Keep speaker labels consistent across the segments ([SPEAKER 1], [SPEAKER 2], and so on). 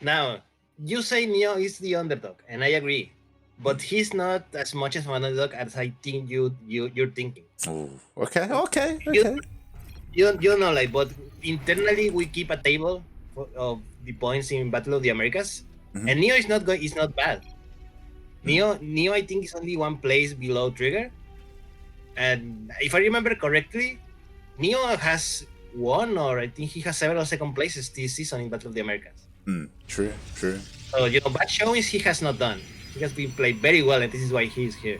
[SPEAKER 1] Now, you say NeO is the underdog, and I agree, but he's not as much of an underdog as I think you're thinking.
[SPEAKER 2] Oh, okay.
[SPEAKER 1] You know, like, but internally we keep a table of the points in Battle of the Americas, and NeO is not is not bad. NeO I think is only one place below TriGGeR, and if I remember correctly, NeO has won, or I think he has several second places this season in Battle of the Americas.
[SPEAKER 2] True.
[SPEAKER 1] So, bad showings he has not done. He has been played very well, and this is why he's here.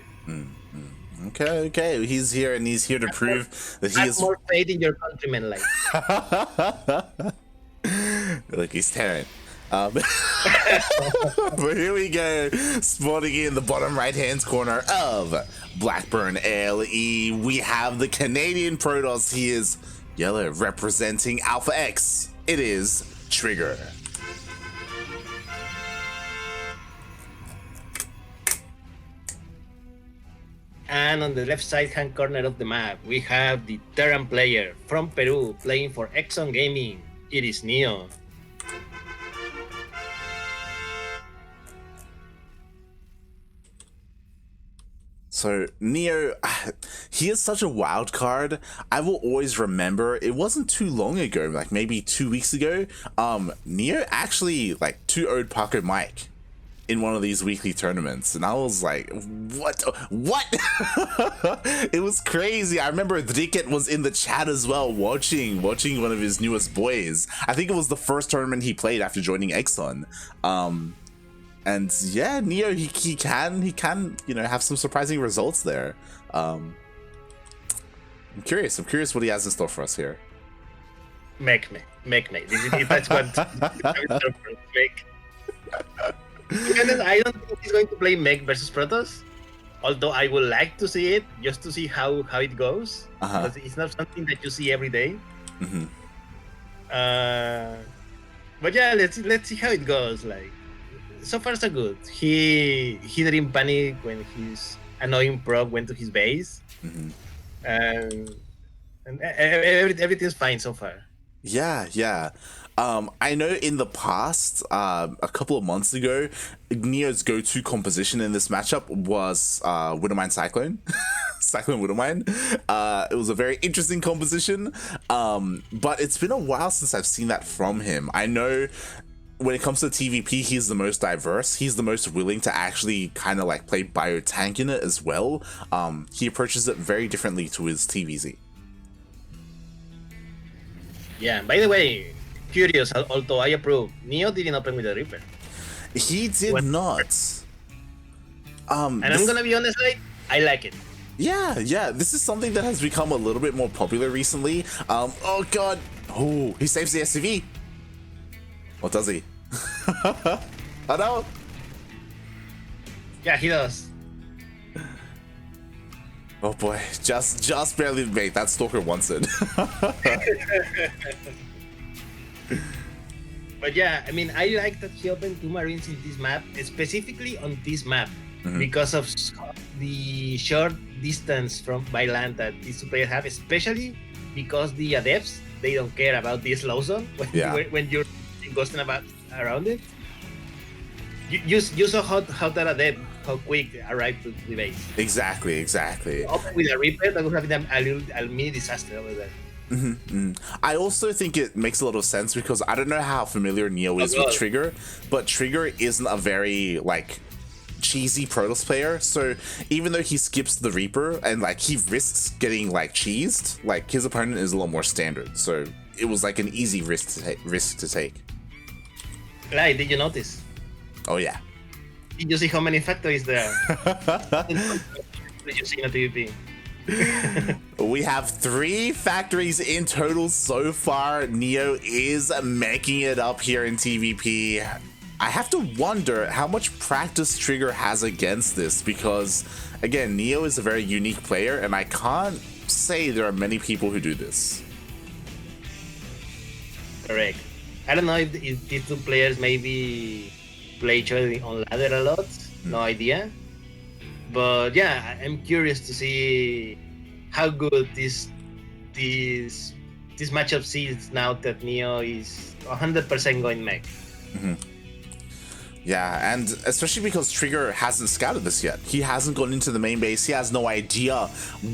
[SPEAKER 2] Okay. He's here, and he's here to prove that he is
[SPEAKER 1] more faith in your countrymen, like.
[SPEAKER 2] Look, he's tearing. But here we go, spawning in the bottom right-hand corner of Blackburn ALE. We have the Canadian Protoss. He is yellow, representing Alpha X. It is TriGGeR.
[SPEAKER 1] And on the left side-hand corner of the map, we have the Terran player from Peru playing for Exxon Gaming. It is NeO.
[SPEAKER 2] So NeO, he is such a wild card. I will always remember, it wasn't too long ago, like maybe 2 weeks ago, NeO actually like 2-0'd Paco Mike in one of these weekly tournaments, and I was like, what? It was crazy. I remember Dricket was in the chat as well, watching one of his newest boys. I think it was the first tournament he played after joining Exxon. And yeah, NeO, he can have some surprising results there. I'm curious what he has in store for us here.
[SPEAKER 1] Make me. That's what make. I don't think he's going to play Mech versus Protoss, although I would like to see it, just to see how it goes, because it's not something that you see every day. But yeah, let's see how it goes. Like, so far so good. He didn't panic when his annoying proc went to his base, and everything's fine so far.
[SPEAKER 2] Yeah. I know in the past, a couple of months ago, NeO's go-to composition in this matchup was Widowmine Cyclone. Cyclone Widowmine. It was a very interesting composition, but it's been a while since I've seen that from him. I know when it comes to TVP, he's the most diverse. He's the most willing to actually kind of like play bio-tank in it as well. He approaches it very differently to his TVZ.
[SPEAKER 1] Yeah, by the way, curious, although I approve, NeO didn't open with the Reaper.
[SPEAKER 2] He did not.
[SPEAKER 1] And I'm gonna be honest, I like it.
[SPEAKER 2] Yeah, this is something that has become a little bit more popular recently. Oh god. Oh, he saves the SCV. What does he? Oh no.
[SPEAKER 1] Yeah, he does.
[SPEAKER 2] Oh boy, just barely made that. Stalker wants it.
[SPEAKER 1] But yeah, I mean, I like that he opened 2 Marines in this map, specifically on this map, because of the short distance by land that these two players have, especially because the adepts, they don't care about this slow zone when you're ghosting about around it. You saw how that adept, how quick arrived to the base.
[SPEAKER 2] Exactly.
[SPEAKER 1] Open with a Reaper, that would have been a mini disaster over there.
[SPEAKER 2] I also think it makes a lot of sense because I don't know how familiar NeO is with TriGGeR, but TriGGeR isn't a very like cheesy Protoss player. So even though he skips the Reaper and like he risks getting like cheesed, like his opponent is a lot more standard. So it was like an easy risk to take.
[SPEAKER 1] Right? Did you notice?
[SPEAKER 2] Oh yeah.
[SPEAKER 1] Did you see how many factories there are? Did you see in a PvP?
[SPEAKER 2] We have 3 factories in total so far. NeO is making it up here in TVP. I have to wonder how much practice TriGGeR has against this because, again, NeO is a very unique player, and I can't say there are many people who do this.
[SPEAKER 1] Correct. I don't know if these two players maybe play each other on ladder a lot. No idea. But yeah, I'm curious to see how good this matchup sees now that NeO is 100% going mech.
[SPEAKER 2] Yeah, and especially because TriGGeR hasn't scouted this yet. He hasn't gone into the main base. He has no idea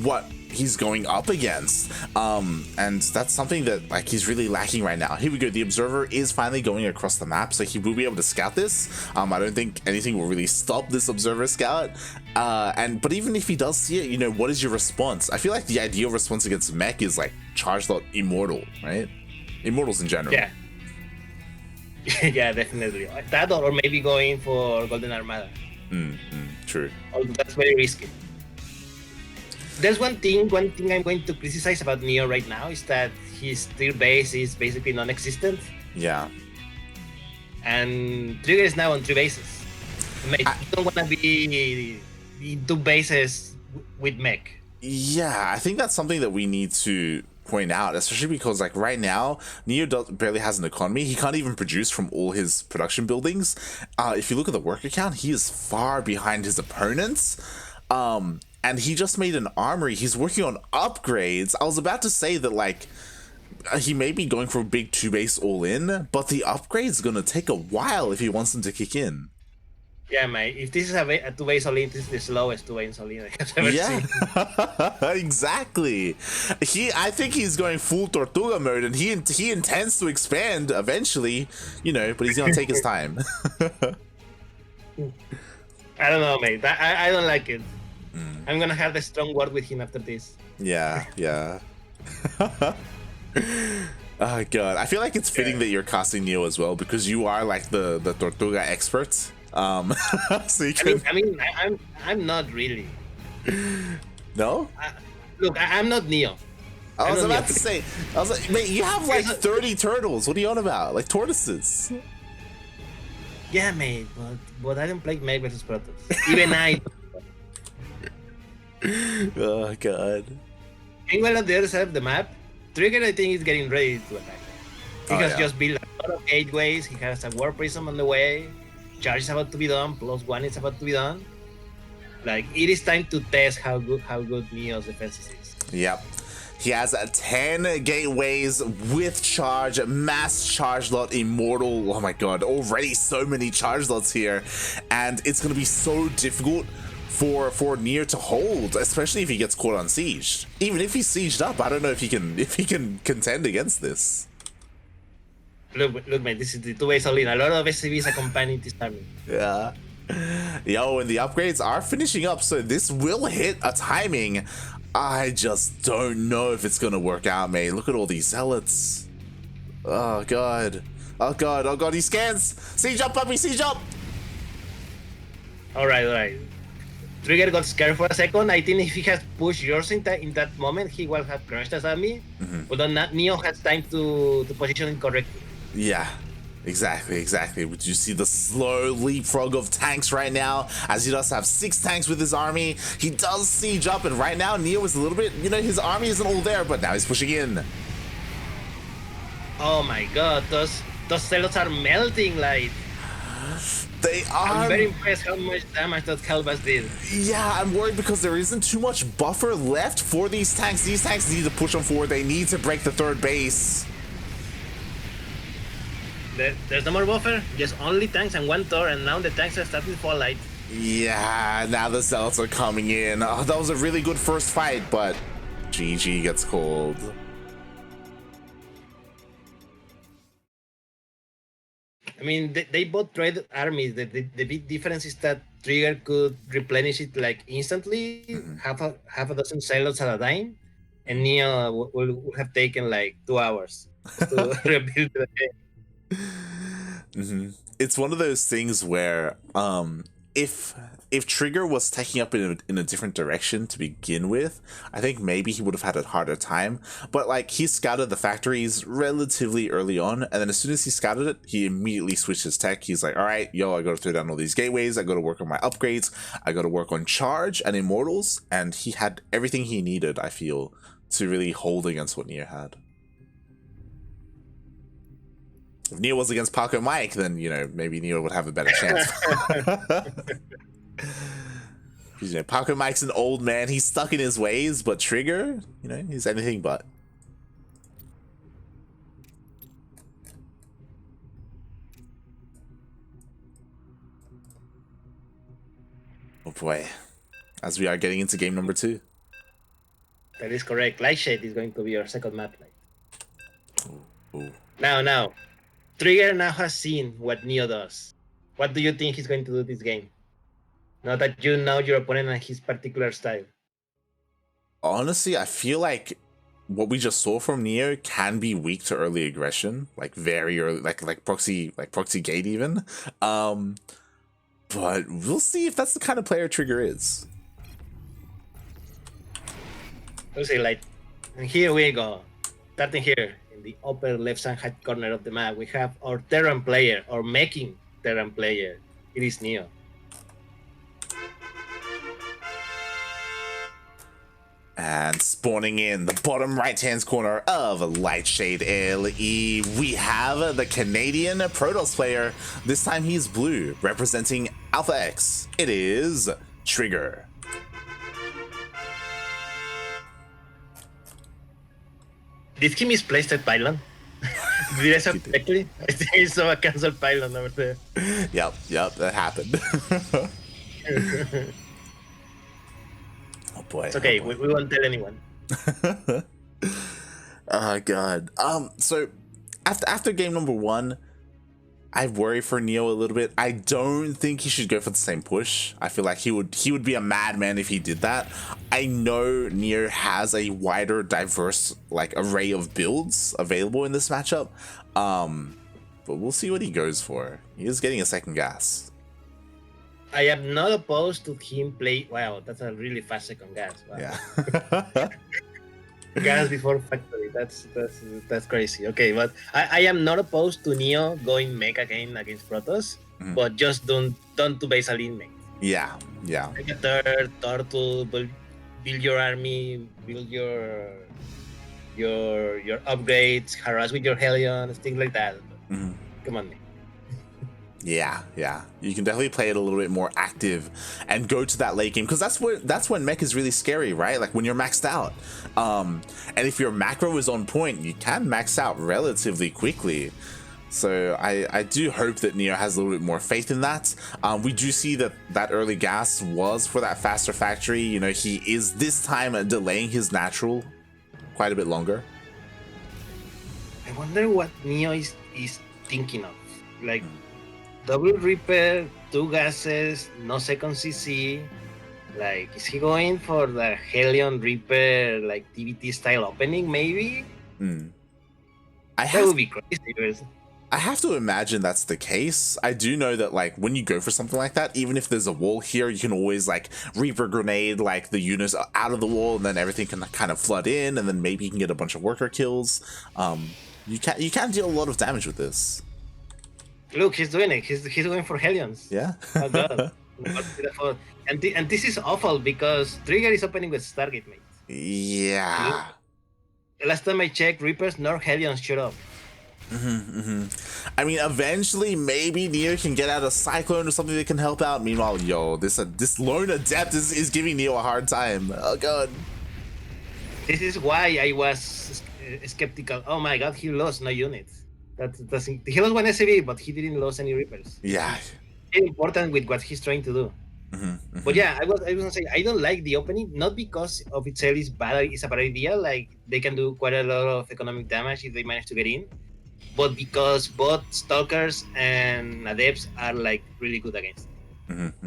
[SPEAKER 2] what he's going up against. And that's something that like he's really lacking right now. Here we go. The observer is finally going across the map, so he will be able to scout this. I don't think anything will really stop this observer scout. But even if he does see it, you know, what is your response? I feel like the ideal response against mech is like charge lot immortal, right? Immortals in general.
[SPEAKER 1] Yeah. Yeah, definitely. That or maybe going for Golden Armada.
[SPEAKER 2] True.
[SPEAKER 1] Although that's very risky. There's one thing I'm going to criticize about NeO right now is that his tier base is basically non-existent.
[SPEAKER 2] Yeah.
[SPEAKER 1] And TriGGeR is now on 3 bases. You don't want to be in 2 bases with mech.
[SPEAKER 2] Yeah, I think that's something that we need to point out, especially because like right now NeO barely has an economy. He can't even produce from all his production buildings. If you look at the worker count, he is far behind his opponents. And he just made an armory. He's working on upgrades. I was about to say that like he may be going for a big 2 base all in, but the upgrade's gonna take a while if he wants them to kick in.
[SPEAKER 1] Yeah, mate. If this is a 2 base all in, this is the slowest 2 base all in I have ever seen.
[SPEAKER 2] Exactly. I think he's going full Tortuga mode, and he intends to expand eventually, you know, but he's gonna take his time.
[SPEAKER 1] I don't know, mate. I don't like it. I'm gonna have the strong word with him after this.
[SPEAKER 2] Yeah. Oh god, I feel like it's fitting that you're casting NeO as well, because you are like the Tortuga expert. So you can...
[SPEAKER 1] I'm not really.
[SPEAKER 2] No?
[SPEAKER 1] Look, I'm not NeO.
[SPEAKER 2] I was about to say, I was like, mate, you have like 30 turtles. What are you on about? Like tortoises.
[SPEAKER 1] Yeah, mate, but I don't play mech versus Protoss. Even I.
[SPEAKER 2] Oh god.
[SPEAKER 1] Meanwhile, on the other side of the map, TriGGeR I think is getting ready to attack. He has just built a lot of gateways. He has a war prism on the way. Charge is about to be done. +1 is about to be done. Like it is time to test how good NeO's defenses is.
[SPEAKER 2] Yep. He has 10 gateways with charge, mass charge lot, immortal. Oh my god, already so many charge lots here. And it's going to be so difficult for NeO to hold, especially if he gets caught on siege. Even if he's sieged up, I don't know if he can contend against this.
[SPEAKER 1] Look, mate, this is the 2 base all in. A lot of SCVs accompanying this army.
[SPEAKER 2] Yeah. Yo, and the upgrades are finishing up, so this will hit a timing. I just don't know if it's gonna work out, mate. Look at all these zealots. Oh god. Oh god, oh god, he scans! Siege up, puppy, siege up!
[SPEAKER 1] Alright. TriGGeR got scared for a second. I think if he has pushed yours in that moment, he will have crushed his army. But then NeO has time to position it correctly.
[SPEAKER 2] Yeah, exactly. Would you see the slow leapfrog of tanks right now, as he does have 6 tanks with his army. He does siege up, and right now NeO is a little bit, you know, his army isn't all there, but now he's pushing in.
[SPEAKER 1] Oh my god, those zealots are melting like.
[SPEAKER 2] They are.
[SPEAKER 1] I'm very impressed how much damage that Calvas did.
[SPEAKER 2] Yeah, I'm worried because there isn't too much buffer left for these tanks. These tanks need to push them forward. They need to break the 3rd base.
[SPEAKER 1] There's no more buffer, just only tanks and 1 Thor, and now the tanks are starting to fall light.
[SPEAKER 2] Yeah, now the zealots are coming in. Oh, that was a really good first fight, but GG gets called.
[SPEAKER 1] I mean, they both trade armies. The big difference is that TriGGeR could replenish it like instantly, half a dozen zealots at a time, and NeO will have taken like 2 hours to rebuild the game.
[SPEAKER 2] It's one of those things where if TriGGeR was taking up in a different direction to begin with, I think maybe he would have had a harder time. But like he scouted the factories relatively early on, and then as soon as he scouted it, he immediately switched his tech. He's like, all right, yo, I gotta throw down all these gateways, I gotta work on my upgrades, I gotta work on charge and immortals, and he had everything he needed, I feel, to really hold against what NeO had. If NeO was against Paco Mike, then, you know, maybe NeO would have a better chance. You know, Paco Mike's an old man. He's stuck in his ways, but TriGGeR, you know, he's anything but. Oh boy. As we are getting into game number 2.
[SPEAKER 1] That is correct. Lightshade is going to be your second map.
[SPEAKER 2] Ooh.
[SPEAKER 1] Now, TriGGeR now has seen what NeO does. What do you think he's going to do this game? Now that you know your opponent and his particular style.
[SPEAKER 2] Honestly, I feel like what we just saw from NeO can be weak to early aggression, like very early, like proxy gate even. But we'll see if that's the kind of player TriGGeR is.
[SPEAKER 1] We'll see, like, and here we go. Starting here in the upper left-hand corner of the map, we have our Terran player, or making Terran player. It is NeO.
[SPEAKER 2] And spawning in the bottom right-hand corner of Lightshade LE, we have the Canadian Protoss player. This time he's blue, representing Alpha X. It is TriGGeR.
[SPEAKER 1] Did he misplace that pylon? Did I say correctly? I think I saw a cancel pylon over there.
[SPEAKER 2] Yep, that happened. Oh boy.
[SPEAKER 1] It's okay,
[SPEAKER 2] oh boy.
[SPEAKER 1] we won't tell anyone.
[SPEAKER 2] Oh god. So after game number 1, I worry for NeO a little bit. I don't think he should go for the same push. I feel like he would be a madman if he did that. I know NeO has a wider, diverse like array of builds available in this matchup. But we'll see what he goes for. He is getting a second gas.
[SPEAKER 1] I am not opposed to him play. Wow, that's a really fast second gas. Wow.
[SPEAKER 2] Yeah.
[SPEAKER 1] Gas before factory. That's crazy. Okay, but I am not opposed to NeO going mech again against Protoss, but just don't do base align mech.
[SPEAKER 2] Yeah.
[SPEAKER 1] Take a third, turtle, build your army, build your upgrades, harass with your Hellions, things like that. Come on, man.
[SPEAKER 2] Yeah. You can definitely play it a little bit more active and go to that late game, because that's when mech is really scary, right? Like when you're maxed out. And if your macro is on point, you can max out relatively quickly. So I do hope that NeO has a little bit more faith in that. We do see that early gas was for that faster factory. You know, he is this time delaying his natural quite a bit longer.
[SPEAKER 1] I wonder what NeO is thinking of. Like, double Reaper, 2 gases, no second CC. Like, is he going for the Hellion Reaper, like PvT style opening, maybe? That would be crazy.
[SPEAKER 2] I have to imagine that's the case. I do know that, like, when you go for something like that, even if there's a wall here, you can always, like, Reaper grenade, like, the units out of the wall, and then everything can kind of flood in, and then maybe you can get a bunch of worker kills. You can deal a lot of damage with this.
[SPEAKER 1] Look, he's doing it. He's going for Hellions.
[SPEAKER 2] Yeah.
[SPEAKER 1] Oh god. And this is awful because TriGGeR is opening with Stargate, mate.
[SPEAKER 2] Yeah.
[SPEAKER 1] Last time I checked, Reapers nor Hellions showed up.
[SPEAKER 2] I mean, eventually, maybe NeO can get out a Cyclone or something that can help out. Meanwhile, this lone Adept is giving NeO a hard time. Oh god.
[SPEAKER 1] This is why I was skeptical. Oh my god, he lost no units. He lost 1 SCV, but he didn't lose any Reapers.
[SPEAKER 2] Yeah.
[SPEAKER 1] It's important with what he's trying to do. But yeah, I was gonna say I don't like the opening, not because of itself is bad. It's a bad idea. Like, they can do quite a lot of economic damage if they manage to get in, but because both Stalkers and Adepts are like really good against.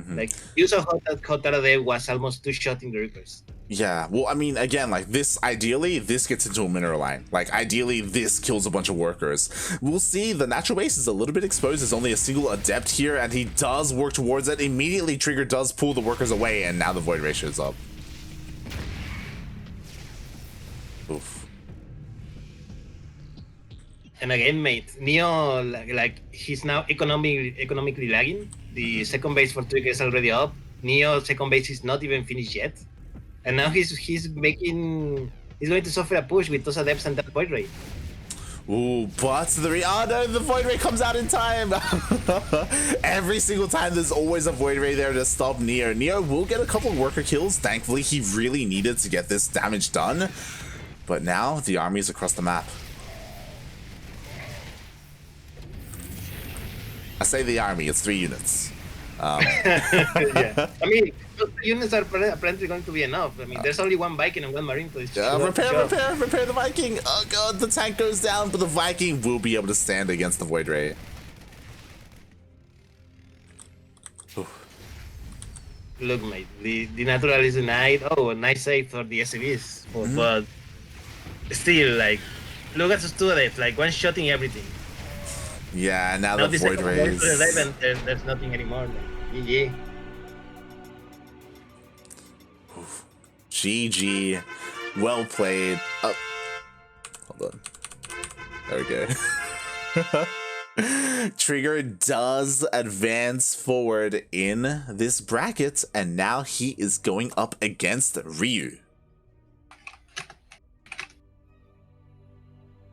[SPEAKER 1] Like, use of Hot Adept was almost 2 shots in the Reapers.
[SPEAKER 2] Yeah, well, I mean, again, like, ideally, this gets into a mineral line. Like, ideally, this kills a bunch of workers. We'll see. The natural base is a little bit exposed. There's only a single Adept here, and he does work towards it. Immediately, TriGGeR does pull the workers away, and now the Void ratio is up. Oof.
[SPEAKER 1] And again, mate, NeO, like he's now economically lagging. The second base for TriGGeR is already up. NeO second base is not even finished yet. And now he's going to suffer a push with those Adepts and that Void Ray.
[SPEAKER 2] Ooh, but the Void Ray comes out in time. Every single time there's always a Void Ray there to stop NeO. NeO will get a couple of worker kills. Thankfully, he really needed to get this damage done. But now the army is across the map. I say the army, it's 3 units.
[SPEAKER 1] Yeah, I mean, those units are apparently going to be enough. I mean, there's only one Viking and one Marine to
[SPEAKER 2] repair the Viking. Oh god, the tank goes down, but the Viking will be able to stand against the Void Ray.
[SPEAKER 1] Look, mate, the natural is denied. Oh, a nice save for the SCVs, but still, like, look at those two deaths, like one-shotting everything.
[SPEAKER 2] Yeah, now the Void Rays.
[SPEAKER 1] There's nothing anymore. Like, GG.
[SPEAKER 2] GG. Well played. Oh, hold on. There we go. TriGGeR does advance forward in this bracket, and now he is going up against Ryu.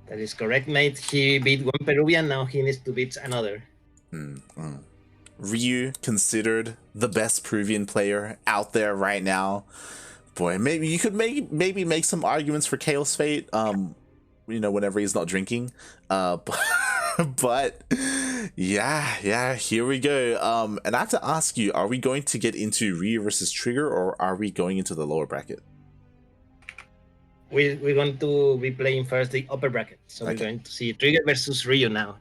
[SPEAKER 1] That is correct, mate. He beat one Peruvian, now he needs to beat another.
[SPEAKER 2] Ryu, considered the best Peruvian player out there right now. Boy, maybe you could maybe make some arguments for Chaos Fate, you know, whenever he's not drinking. But yeah, here we go. And I have to ask you, are we going to get into Ryu versus TriGGeR, or are we going into the lower bracket?
[SPEAKER 1] We're going to be playing first the upper bracket. So we're going to see TriGGeR versus Ryu now.